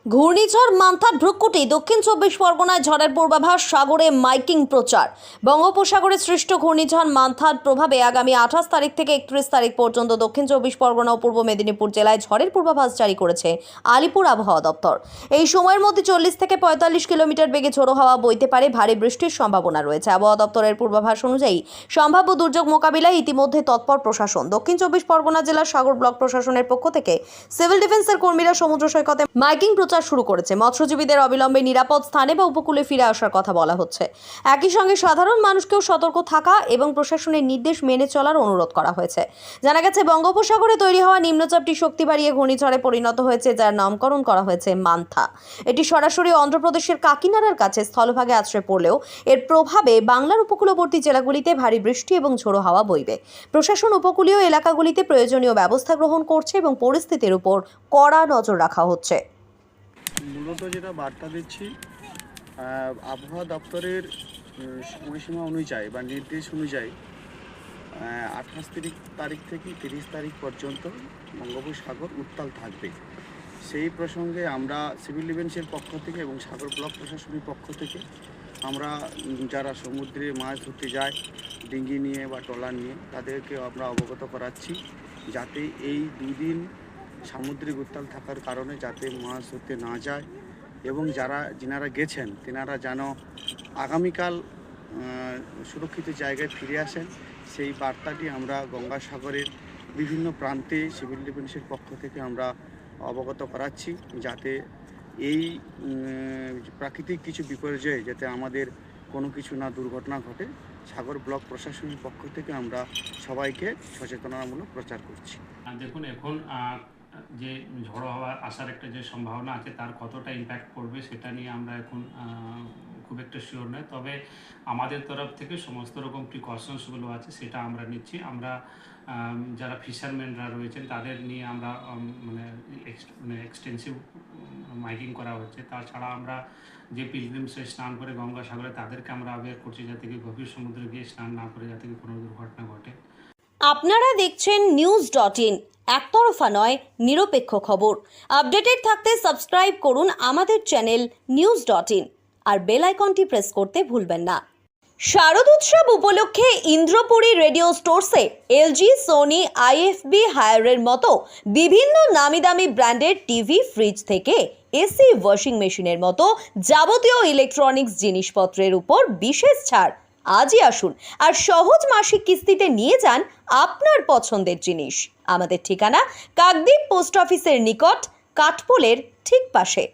ঘূর্ণিঝড় মান্থার ভ্রুকুটি দক্ষিণ 24 পরগনায় ঝড়ের পূর্বাভাস, সাগরে মাইকিং প্রচার। বঙ্গোপসাগরে সৃষ্ট ঘূর্ণিঝড় মান্থার প্রভাবে আগামী 28 তারিখ থেকে 31 তারিখ পর্যন্ত দক্ষিণ 24 পরগনা ও পূর্ব মেদিনীপুর জেলায় ঝড়ের পূর্বাভাস জারি করেছে আলিপুর আবহাওয়া দপ্তর। এই সময়ের মধ্যে 40 থেকে 45 কিলোমিটার বেগে ঝোড়ো হাওয়া বইতে পারে, ভারী বৃষ্টির সম্ভাবনা রয়েছে। আবহাওয়া দপ্তরের পূর্বাভাস অনুযায়ী সম্ভাব্য দুর্যোগ মোকাবিলায় ইতিমধ্যে তৎপর প্রশাসন। দক্ষিণ 24 পরগনা জেলার সাগর ব্লক প্রশাসনের পক্ষ থেকে সিভিল ডিফেন্সের কর্মীরা সমুদ্র সৈকতে মাইকিং প্রচার শুরু করেছে। মৎস্যজীবীদের অবিলম্বে নিরাপদ স্থানে বা উপকূলে ফিরে আসার কথা বলা হচ্ছে। একই সঙ্গে সাধারণ মানুষকেও সতর্ক থাকা এবং প্রশাসনের নির্দেশ মেনে চলার অনুরোধ করা হয়েছে। জানা গেছে, বঙ্গোপসাগরে তৈরি হওয়া নিম্নচাপটি শক্তি বাড়িয়ে ঘূর্ণিঝড়ে পরিণত হয়েছে, যার নামকরণ করা হয়েছে মান্থা। এটি সরাসরি অন্ধ্রপ্রদেশের কাকিনাড়ার কাছে স্থলভাগে আশ্রয় পড়লেও এর প্রভাবে বাংলার উপকূলবর্তী জেলাগুলিতে ভারী বৃষ্টি এবং ঝোড়ো হাওয়া বইবে। প্রশাসন উপকূলীয় এলাকাগুলিতে প্রয়োজনীয় ব্যবস্থা গ্রহণ করছে এবং পরিস্থিতির উপর কড়া নজর রাখা হচ্ছে। মূলত যেটা বার্তা দিচ্ছি, আবহাওয়া দপ্তরের সময়সীমা অনুযায়ী বা নির্দেশ অনুযায়ী 28 তারিখ থেকে 30 তারিখ পর্যন্ত বঙ্গোপসাগর উত্তাল থাকবে। সেই প্রসঙ্গে আমরা সিভিল ডিফেন্সের পক্ষ থেকে এবং সাগর ব্লক প্রশাসনের পক্ষ থেকে আমরা যারা সমুদ্রে মাছ ধরতে যায় ডিঙ্গি নিয়ে বা ট্রলার নিয়ে, তাদেরকে আমরা অবগত করাচ্ছি যাতে এই দুদিন সামুদ্রিক উত্তাল থাকার কারণে যাতে মাছ ধরতে না যায়, এবং যিনারা গেছেন তেনারা যেন আগামীকাল সুরক্ষিত জায়গায় ফিরে আসেন। সেই বার্তাটি আমরা গঙ্গাসাগরের বিভিন্ন প্রান্তে সিভিল ডিফেন্সের পক্ষ থেকে আমরা অবগত করাচ্ছি, যাতে এই প্রাকৃতিক কিছু বিপর্যয়ে যাতে আমাদের কোনো কিছু না দুর্ঘটনা ঘটে। সাগর ব্লক প্রশাসনের পক্ষ থেকে আমরা সবাইকে সচেতনতামূলক প্রচার করছি। দেখুন, এখন যে ঝড়ো হাওয়া আসার একটা যে সম্ভাবনা আছে তার কতটা ইম্প্যাক্ট পড়বে সেটা নিয়ে আমরা এখন খুব একটা শিওর নয়। তবে আমাদের তরফ থেকে সমস্ত রকম প্রিকশনসগুলো আছে সেটা আমরা নিচ্ছি। আমরা যারা ফিশারম্যানরা রয়েছেন তাদের নিয়ে আমরা মানে এক্সটেন্সিভ মাইকিং করা হচ্ছে। তাছাড়া আমরা যে পিলগ্রিমসে স্নান করে গঙ্গাসাগরে তাদেরকে আমরা অ্যাওয়্যার করছি যাতে কি গভীর সমুদ্রে গিয়ে স্নান না করে যাতে কি কোনো দুর্ঘটনা ঘটে। আপনারা দেখছেন news.in, একতরফা নয়, নিরপেক্ষ খবর। আপডেটেড থাকতে সাবস্ক্রাইব করুন আমাদের চ্যানেল news.in আর বেল আইকনটি প্রেস করতে ভুলবেন না। শারদ উৎসব উপলক্ষে ইন্দ্রপুরী রেডিও স্টোরসে এলজি, সোনি, আইএফবি, হায়ারের মতো বিভিন্ন নামি দামি ব্র্যান্ডের টিভি, ফ্রিজ থেকে এসি, ওয়াশিং মেশিনের মতো যাবতীয় ইলেকট্রনিক্স জিনিসপত্রের উপর বিশেষ ছাড়। আজই আসুন আর সহজ মাসিক কিস্তিতে নিয়ে যান আপনার পছন্দের জিনিস। আমাদের ঠিকানা কাকদ্বীপ পোস্ট অফিসের নিকট, কাঠপোলের ঠিক পাশে।